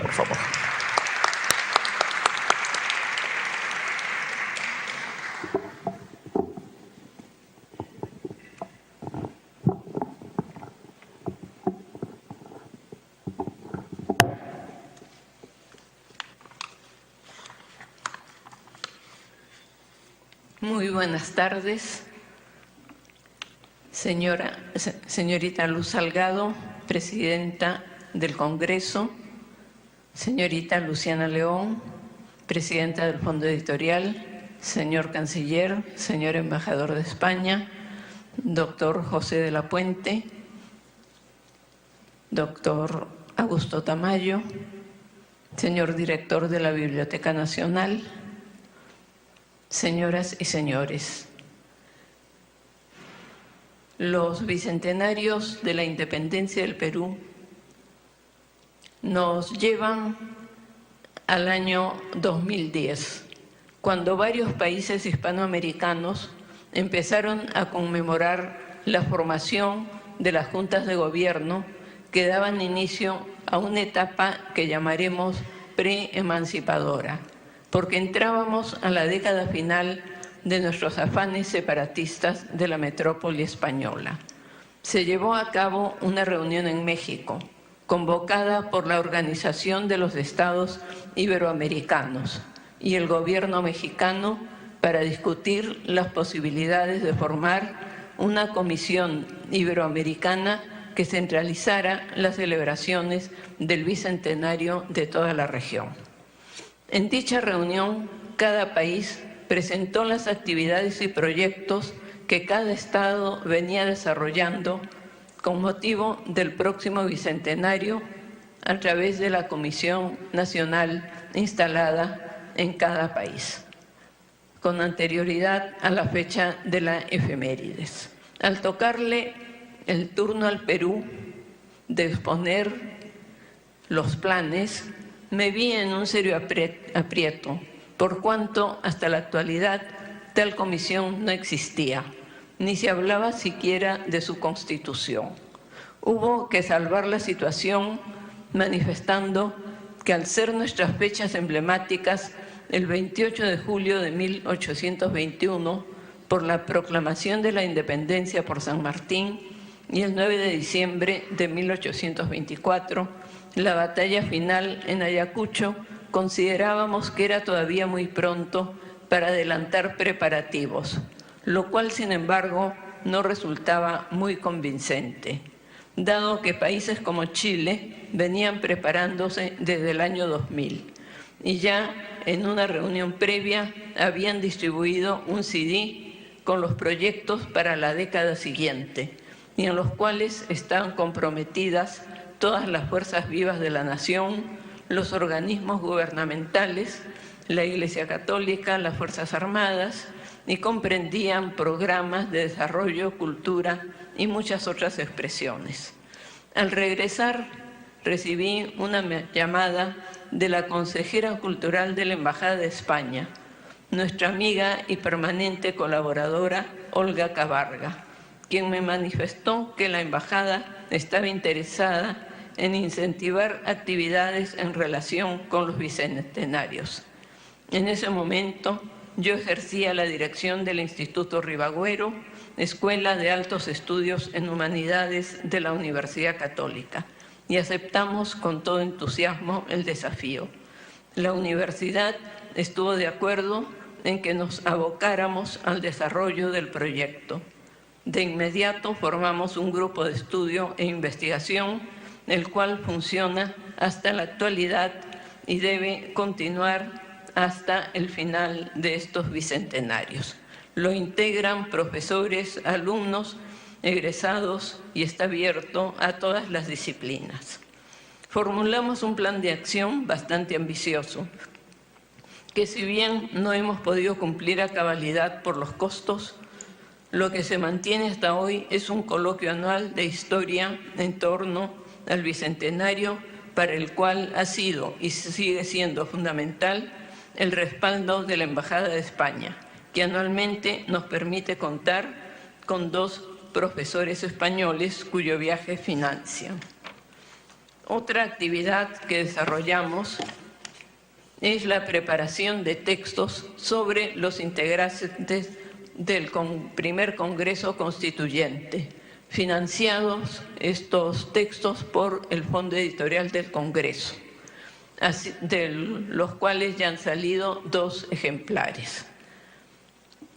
Por favor. Muy buenas tardes, señorita Luz Salgado, presidenta del Congreso, señorita Luciana León, presidenta del Fondo Editorial, señor Canciller, señor Embajador de España, doctor José de la Puente, doctor Augusto Tamayo, señor director de la Biblioteca Nacional, señoras y señores. Los bicentenarios de la independencia del Perú nos llevan al año 2010, cuando varios países hispanoamericanos empezaron a conmemorar la formación de las juntas de gobierno que daban inicio a una etapa que llamaremos preemancipadora, porque entrábamos a la década final de nuestros afanes separatistas de la metrópoli española. Se llevó a cabo una reunión en México, convocada por la Organización de los Estados Iberoamericanos y el gobierno mexicano para discutir las posibilidades de formar una comisión iberoamericana que centralizara las celebraciones del bicentenario de toda la región. En dicha reunión, cada país presentó las actividades y proyectos que cada Estado venía desarrollando con motivo del próximo bicentenario a través de la Comisión Nacional instalada en cada país, con anterioridad a la fecha de la efemérides. Al tocarle el turno al Perú de exponer los planes, me vi en un serio aprieto, por cuanto hasta la actualidad tal comisión no existía, ni se hablaba siquiera de su constitución. Hubo que salvar la situación manifestando que al ser nuestras fechas emblemáticas, el 28 de julio de 1821, por la proclamación de la independencia por San Martín, y el 9 de diciembre de 1824, la batalla final en Ayacucho, considerábamos que era todavía muy pronto para adelantar preparativos, lo cual, sin embargo, no resultaba muy convincente, dado que países como Chile venían preparándose desde el año 2000 y ya en una reunión previa habían distribuido un CD con los proyectos para la década siguiente y en los cuales estaban comprometidas todas las fuerzas vivas de la nación, los organismos gubernamentales, la Iglesia Católica, las Fuerzas Armadas, y comprendían programas de desarrollo, cultura y muchas otras expresiones. Al regresar, recibí una llamada de la consejera cultural de la Embajada de España, nuestra amiga y permanente colaboradora Olga Cabarga, quien me manifestó que la Embajada estaba interesada en incentivar actividades en relación con los bicentenarios. En ese momento, yo ejercía la dirección del Instituto Ribagüero, Escuela de Altos Estudios en Humanidades de la Universidad Católica, y aceptamos con todo entusiasmo el desafío. La universidad estuvo de acuerdo en que nos abocáramos al desarrollo del proyecto. De inmediato formamos un grupo de estudio e investigación, el cual funciona hasta la actualidad y debe continuar hasta el final de estos bicentenarios. Lo integran profesores, alumnos, egresados y está abierto a todas las disciplinas. Formulamos un plan de acción bastante ambicioso, que si bien no hemos podido cumplir a cabalidad por los costos, lo que se mantiene hasta hoy es un coloquio anual de historia en torno al bicentenario, para el cual ha sido y sigue siendo fundamental el respaldo de la Embajada de España, que anualmente nos permite contar con 2 profesores españoles cuyo viaje financian. Otra actividad que desarrollamos es la preparación de textos sobre los integrantes del primer Congreso Constituyente, financiados estos textos por el Fondo Editorial del Congreso, de los cuales ya han salido 2 ejemplares,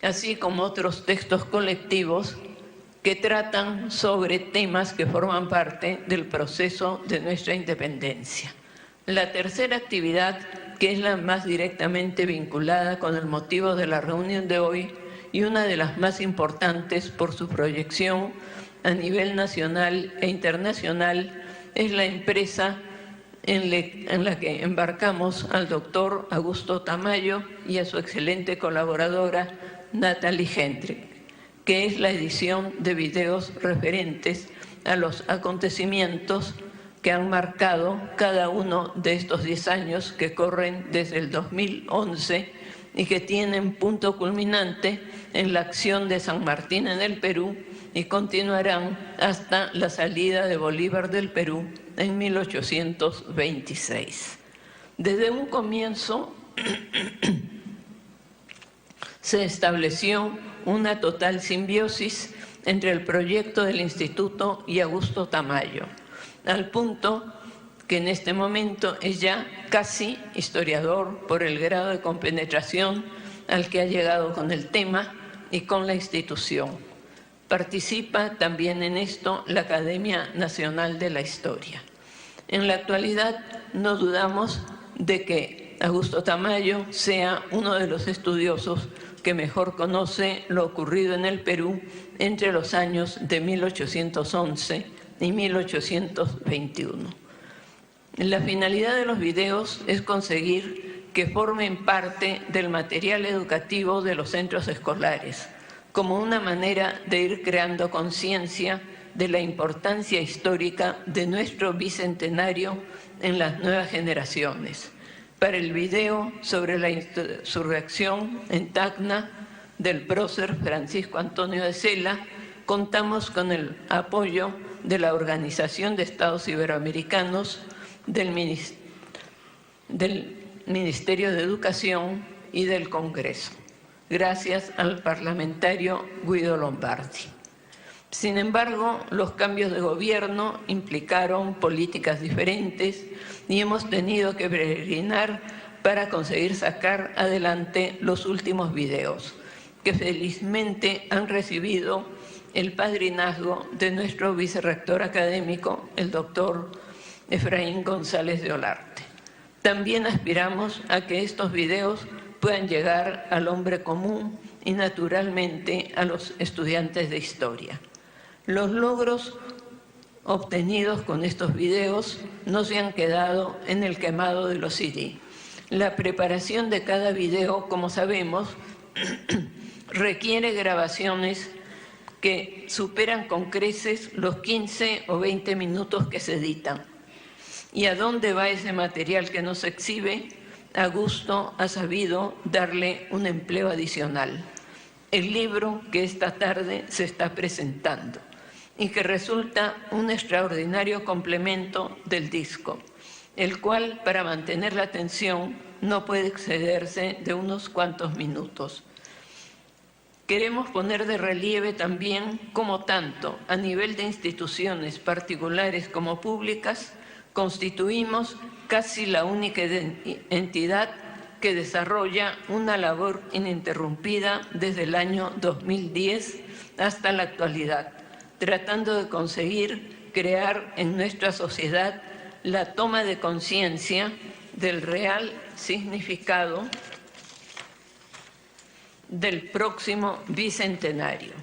así como otros textos colectivos que tratan sobre temas que forman parte del proceso de nuestra independencia. La tercera actividad, que es la más directamente vinculada con el motivo de la reunión de hoy y una de las más importantes por su proyección a nivel nacional e internacional, es la empresa en la que embarcamos al doctor Augusto Tamayo y a su excelente colaboradora Natalie Hendrick, que es la edición de videos referentes a los acontecimientos que han marcado cada uno de estos 10 años que corren desde el 2011 y que tienen punto culminante en la acción de San Martín en el Perú y continuarán hasta la salida de Bolívar del Perú en 1826. Desde un comienzo se estableció una total simbiosis entre el proyecto del Instituto y Augusto Tamayo, al punto que en este momento es ya casi historiador por el grado de compenetración al que ha llegado con el tema y con la institución. Participa también en esto la Academia Nacional de la Historia. En la actualidad no dudamos de que Augusto Tamayo sea uno de los estudiosos que mejor conoce lo ocurrido en el Perú entre los años de 1811 y 1821. La finalidad de los videos es conseguir que formen parte del material educativo de los centros escolares, como una manera de ir creando conciencia de la importancia histórica de nuestro bicentenario en las nuevas generaciones. Para el video sobre la insurrección en Tacna del prócer Francisco Antonio de Sela, contamos con el apoyo de la Organización de Estados Iberoamericanos, del Ministerio de Educación y del Congreso, gracias al parlamentario Guido Lombardi. Sin embargo, los cambios de gobierno implicaron políticas diferentes y hemos tenido que peregrinar para conseguir sacar adelante los últimos videos, que felizmente han recibido el padrinazgo de nuestro vicerrector académico, el doctor Efraín González de Olarte. También aspiramos a que estos videos puedan llegar al hombre común y naturalmente a los estudiantes de historia. Los logros obtenidos con estos videos no se han quedado en el quemado de los CD. La preparación de cada video, como sabemos, requiere grabaciones que superan con creces los 15 o 20 minutos que se editan. ¿Y a dónde va ese material que nos exhibe? Augusto ha sabido darle un empleo adicional. El libro que esta tarde se está presentando y que resulta un extraordinario complemento del disco, el cual, para mantener la atención, no puede excederse de unos cuantos minutos. Queremos poner de relieve también cómo tanto a nivel de instituciones particulares como públicas constituimos casi la única entidad que desarrolla una labor ininterrumpida desde el año 2010 hasta la actualidad, tratando de conseguir crear en nuestra sociedad la toma de conciencia del real significado del próximo bicentenario.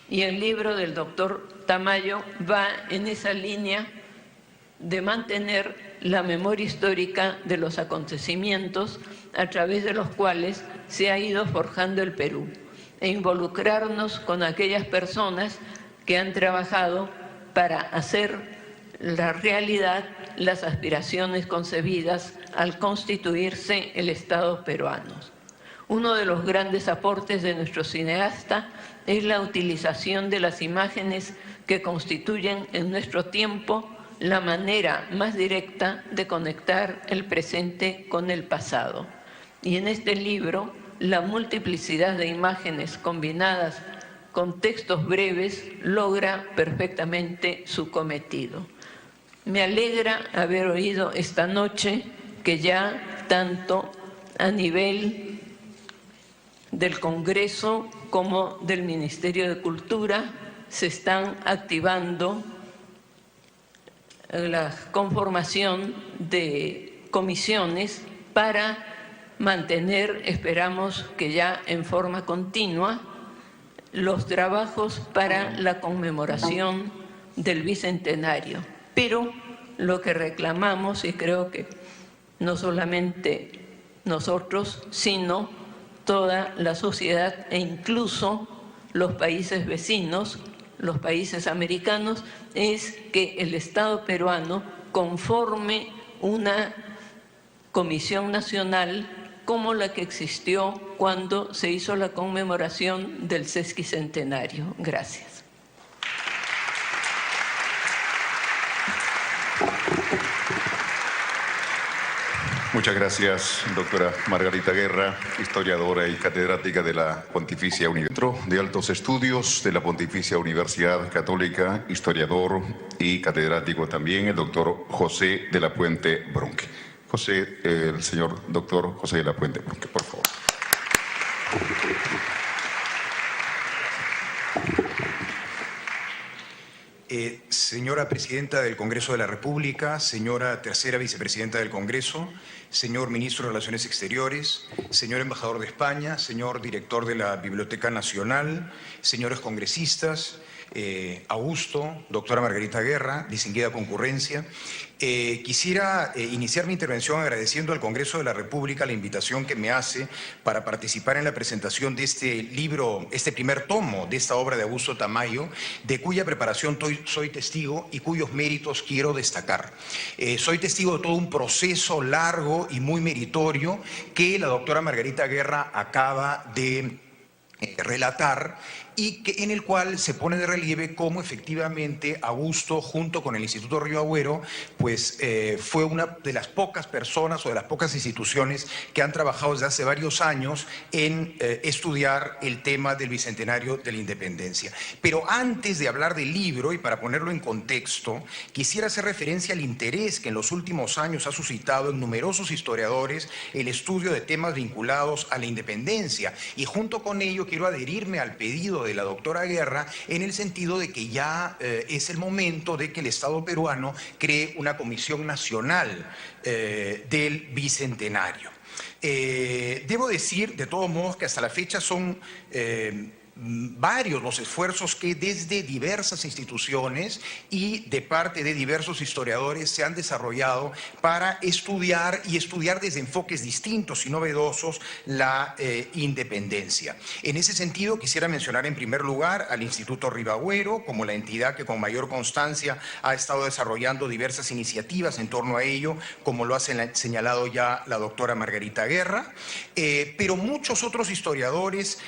Y el libro del doctor Tamayo va en esa línea de mantener la memoria histórica de los acontecimientos a través de los cuales se ha ido forjando el Perú e involucrarnos con aquellas personas que han trabajado para hacer la realidad las aspiraciones concebidas al constituirse el Estado peruano. Uno de los grandes aportes de nuestro cineasta es la utilización de las imágenes que constituyen en nuestro tiempo la manera más directa de conectar el presente con el pasado. Y en este libro, la multiplicidad de imágenes combinadas con textos breves logra perfectamente su cometido. Me alegra haber oído esta noche que ya tanto a nivel del Congreso como del Ministerio de Cultura se están activando la conformación de comisiones para mantener, esperamos que ya en forma continua, los trabajos para la conmemoración del Bicentenario. Pero lo que reclamamos, y creo que no solamente nosotros, sino toda la sociedad e incluso los países vecinos, los países americanos, es que el Estado peruano conforme una comisión nacional como la que existió cuando se hizo la conmemoración del sesquicentenario. Gracias. Muchas gracias, doctora Margarita Guerra, historiadora y catedrática de la Pontificia Universidad de Altos Estudios de la Pontificia Universidad Católica, historiador y catedrático también, el doctor José de la Puente Brunque. El señor doctor José de la Puente Brunque, por favor. Señora Presidenta del Congreso de la República, señora Tercera Vicepresidenta del Congreso, señor Ministro de Relaciones Exteriores, señor Embajador de España, señor Director de la Biblioteca Nacional, señores congresistas, Augusto, doctora Margarita Guerra, distinguida concurrencia. Quisiera iniciar mi intervención agradeciendo al Congreso de la República la invitación que me hace para participar en la presentación de este libro, este primer tomo de esta obra de Augusto Tamayo, de cuya preparación soy testigo y cuyos méritos quiero destacar. Soy testigo de todo un proceso largo y muy meritorio que la doctora Margarita Guerra acaba de relatar, y en el cual se pone de relieve cómo efectivamente Augusto, junto con el Instituto Río Agüero, pues fue una de las pocas personas o de las pocas instituciones que han trabajado desde hace varios años en estudiar el tema del Bicentenario de la Independencia. Pero antes de hablar del libro, y para ponerlo en contexto, quisiera hacer referencia al interés que en los últimos años ha suscitado en numerosos historiadores el estudio de temas vinculados a la independencia, y junto con ello quiero adherirme al pedido de la doctora Guerra en el sentido de que ya es el momento de que el Estado peruano cree una comisión nacional del Bicentenario. Debo decir, de todos modos, que hasta la fecha son varios los esfuerzos que desde diversas instituciones y de parte de diversos historiadores se han desarrollado para estudiar desde enfoques distintos y novedosos la independencia. En ese sentido, quisiera mencionar en primer lugar al Instituto Río Agüero como la entidad que con mayor constancia ha estado desarrollando diversas iniciativas en torno a ello, como lo ha señalado ya la doctora Margarita Guerra, pero muchos otros historiadores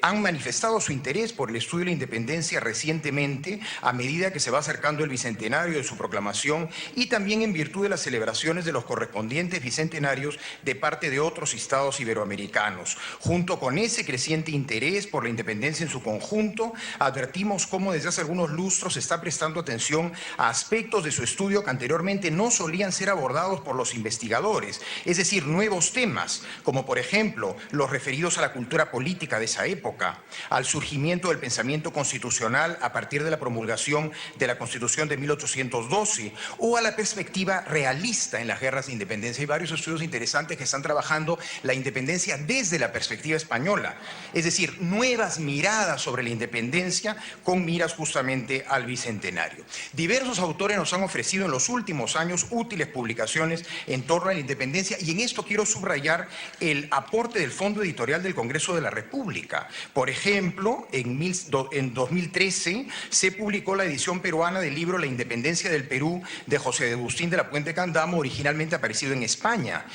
han manifestado su interés por el estudio de la independencia recientemente, a medida que se va acercando el bicentenario de su proclamación, y también en virtud de las celebraciones de los correspondientes bicentenarios de parte de otros estados iberoamericanos. Junto con ese creciente interés por la independencia en su conjunto, advertimos cómo desde hace algunos lustros se está prestando atención a aspectos de su estudio que anteriormente no solían ser abordados por los investigadores, es decir, nuevos temas, como por ejemplo los referidos a la cultura política de esa época, al surgimiento del pensamiento constitucional a partir de la promulgación de la Constitución de 1812, o a la perspectiva realista en las guerras de independencia. Hay varios estudios interesantes que están trabajando la independencia desde la perspectiva española, es decir, nuevas miradas sobre la independencia con miras justamente al bicentenario. Diversos autores nos han ofrecido en los últimos años útiles publicaciones en torno a la independencia, y en esto quiero subrayar el aporte del Fondo Editorial del Congreso de la República. Por Por ejemplo, en 2013 se publicó la edición peruana del libro La Independencia del Perú de José Agustín de la Puente Candamo, originalmente aparecido en España.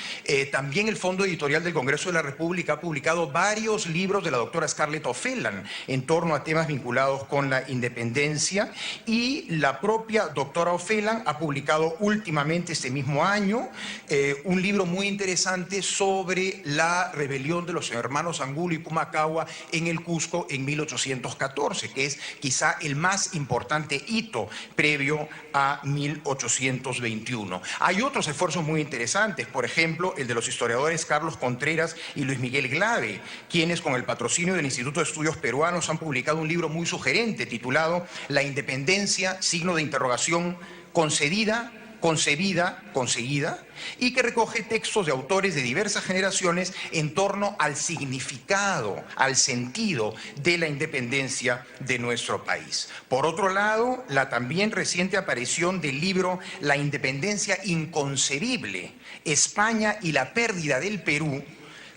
También el Fondo Editorial del Congreso de la República ha publicado varios libros de la doctora Scarlett O'Phelan en torno a temas vinculados con la independencia, y la propia doctora O'Phelan ha publicado últimamente este mismo año un libro muy interesante sobre la rebelión de los hermanos Angulo y Pumacahua en el Cusco en 1814, que es quizá el más importante hito previo a 1821. Hay otros esfuerzos muy interesantes, por ejemplo, el de los historiadores Carlos Contreras y Luis Miguel Glave, quienes con el patrocinio del Instituto de Estudios Peruanos han publicado un libro muy sugerente titulado La independencia, signo de interrogación, concedida, concebida, conseguida, y que recoge textos de autores de diversas generaciones en torno al significado, al sentido de la independencia de nuestro país. Por otro lado, la también reciente aparición del libro La independencia inconcebible, España y la pérdida del Perú,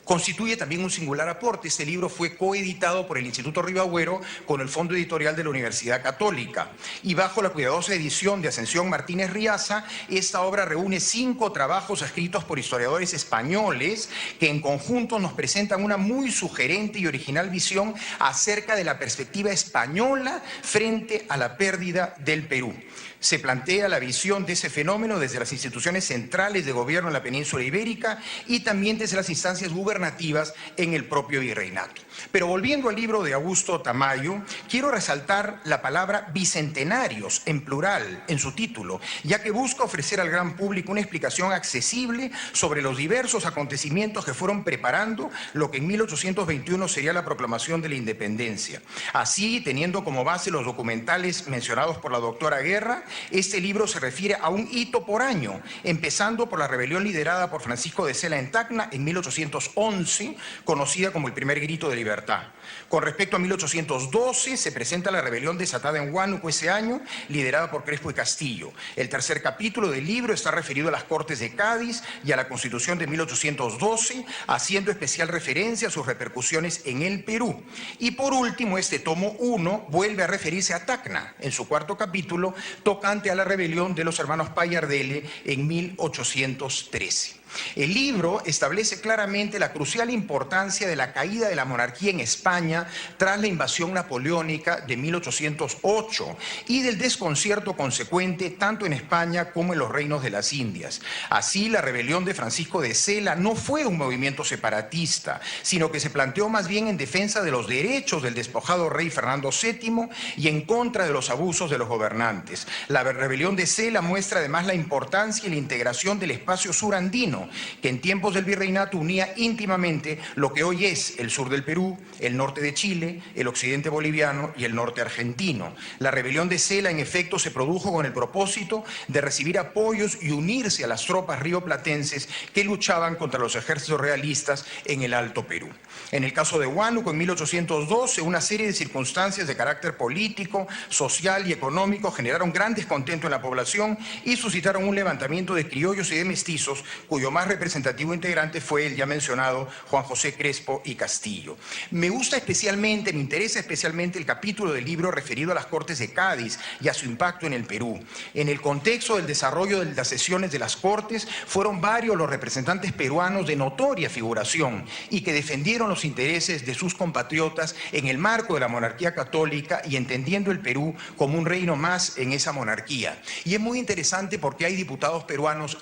constituye también un singular aporte. Este libro fue coeditado por el Instituto Ribagüero con el Fondo Editorial de la Universidad Católica, y bajo la cuidadosa edición de Ascensión Martínez Riaza, esta obra reúne 5 trabajos escritos por historiadores españoles que en conjunto nos presentan una muy sugerente y original visión acerca de la perspectiva española frente a la pérdida del Perú. Se plantea la visión de ese fenómeno desde las instituciones centrales de gobierno en la península ibérica y también desde las instancias gubernativas en el propio virreinato. Pero volviendo al libro de Augusto Tamayo, quiero resaltar la palabra bicentenarios en plural en su título, ya que busca ofrecer al gran público una explicación accesible sobre los diversos acontecimientos que fueron preparando lo que en 1821 sería la proclamación de la independencia. Así, teniendo como base los documentales mencionados por la doctora Guerra, este libro se refiere a un hito por año, empezando por la rebelión liderada por Francisco de Sela en Tacna en 1811, conocida como el primer grito de libertad. Con respecto a 1812, se presenta la rebelión desatada en Huánuco ese año, liderada por Crespo y Castillo. El tercer capítulo del libro está referido a las Cortes de Cádiz y a la Constitución de 1812, haciendo especial referencia a sus repercusiones en el Perú. Y por último, este tomo 1 vuelve a referirse a Tacna, en su cuarto capítulo, tocante a la rebelión de los hermanos Payardele en 1813. El libro establece claramente la crucial importancia de la caída de la monarquía en España tras la invasión napoleónica de 1808 y del desconcierto consecuente tanto en España como en los reinos de las Indias. Así, la rebelión de Francisco de Sela no fue un movimiento separatista, sino que se planteó más bien en defensa de los derechos del despojado rey Fernando VII y en contra de los abusos de los gobernantes. La rebelión de Sela muestra además la importancia y la integración del espacio surandino, que en tiempos del virreinato unía íntimamente lo que hoy es el sur del Perú, el norte de Chile, el occidente boliviano y el norte argentino. La rebelión de Sela, en efecto, se produjo con el propósito de recibir apoyos y unirse a las tropas rioplatenses que luchaban contra los ejércitos realistas en el Alto Perú. En el caso de Huánuco, en 1812, una serie de circunstancias de carácter político, social y económico generaron gran descontento en la población y suscitaron un levantamiento de criollos y de mestizos, cuyo más representativo integrante fue el ya mencionado Juan José Crespo y Castillo. Me interesa especialmente el capítulo del libro referido a las Cortes de Cádiz y a su impacto en el Perú. En el contexto del desarrollo de las sesiones de las Cortes, fueron varios los representantes peruanos de notoria figuración y que defendieron los intereses de sus compatriotas en el marco de la monarquía católica y entendiendo el Perú como un reino más en esa monarquía. Y es muy interesante porque hay diputados peruanos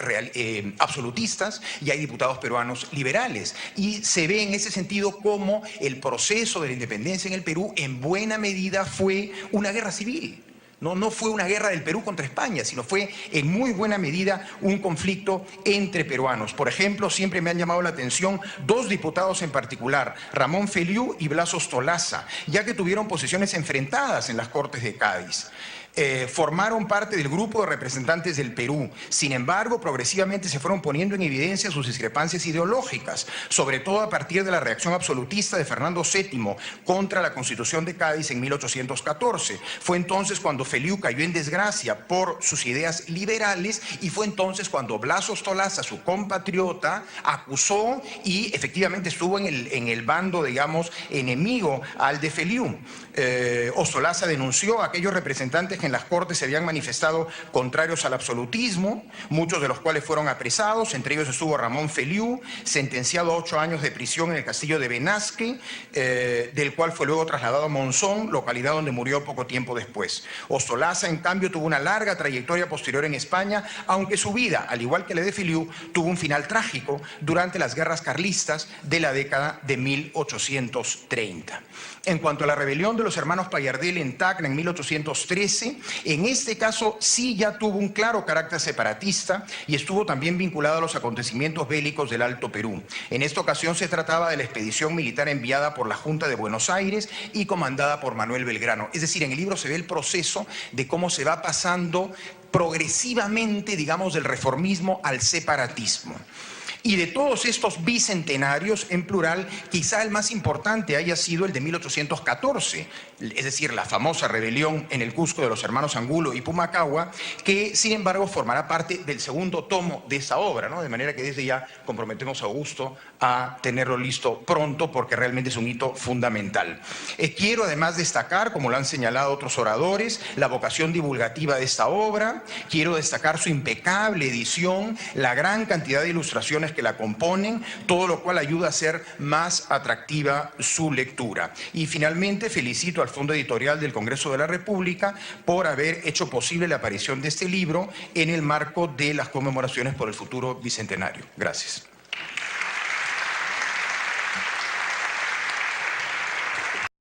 absolutistas y hay diputados peruanos liberales, y se ve en ese sentido cómo el proceso de la independencia en el Perú en buena medida fue una guerra civil. No fue una guerra del Perú contra España, sino fue en muy buena medida un conflicto entre peruanos. Por ejemplo, siempre me han llamado la atención 2 diputados en particular, Ramón Feliú y Blas Ostolaza, ya que tuvieron posiciones enfrentadas en las Cortes de Cádiz. formaron parte del grupo de representantes del Perú. Sin embargo, progresivamente se fueron poniendo en evidencia sus discrepancias ideológicas, sobre todo a partir de la reacción absolutista de Fernando VII contra la Constitución de Cádiz en 1814. Fue entonces cuando Feliu cayó en desgracia por sus ideas liberales y fue entonces cuando Blas Ostolaza, su compatriota, acusó y efectivamente estuvo en el bando, digamos, enemigo al de Feliu. Ostolaza denunció a aquellos representantes que en las Cortes se habían manifestado contrarios al absolutismo, muchos de los cuales fueron apresados, entre ellos estuvo Ramón Feliu, sentenciado a 8 años de prisión en el castillo de Benasque, del cual fue luego trasladado a Monzón, localidad donde murió poco tiempo después. Ostolaza, en cambio, tuvo una larga trayectoria posterior en España, aunque su vida, al igual que la de Feliu, tuvo un final trágico durante las guerras carlistas de la década de 1830. En cuanto a la rebelión de los hermanos Pallardel en Tacna en 1813, en este caso sí ya tuvo un claro carácter separatista y estuvo también vinculado a los acontecimientos bélicos del Alto Perú. En esta ocasión se trataba de la expedición militar enviada por la Junta de Buenos Aires y comandada por Manuel Belgrano. Es decir, en el libro se ve el proceso de cómo se va pasando progresivamente, digamos, del reformismo al separatismo. Y de todos estos bicentenarios, en plural, quizá el más importante haya sido el de 1814, es decir, la famosa rebelión en el Cusco de los hermanos Angulo y Pumacahua, que sin embargo formará parte del segundo tomo de esa obra, ¿no? De manera que desde ya comprometemos a Augusto a tenerlo listo pronto porque realmente es un hito fundamental. Quiero además destacar, como lo han señalado otros oradores, la vocación divulgativa de esta obra, quiero destacar su impecable edición, la gran cantidad de ilustraciones que la componen, todo lo cual ayuda a hacer más atractiva su lectura. Y finalmente felicito al Fondo Editorial del Congreso de la República por haber hecho posible la aparición de este libro en el marco de las conmemoraciones por el futuro bicentenario. Gracias.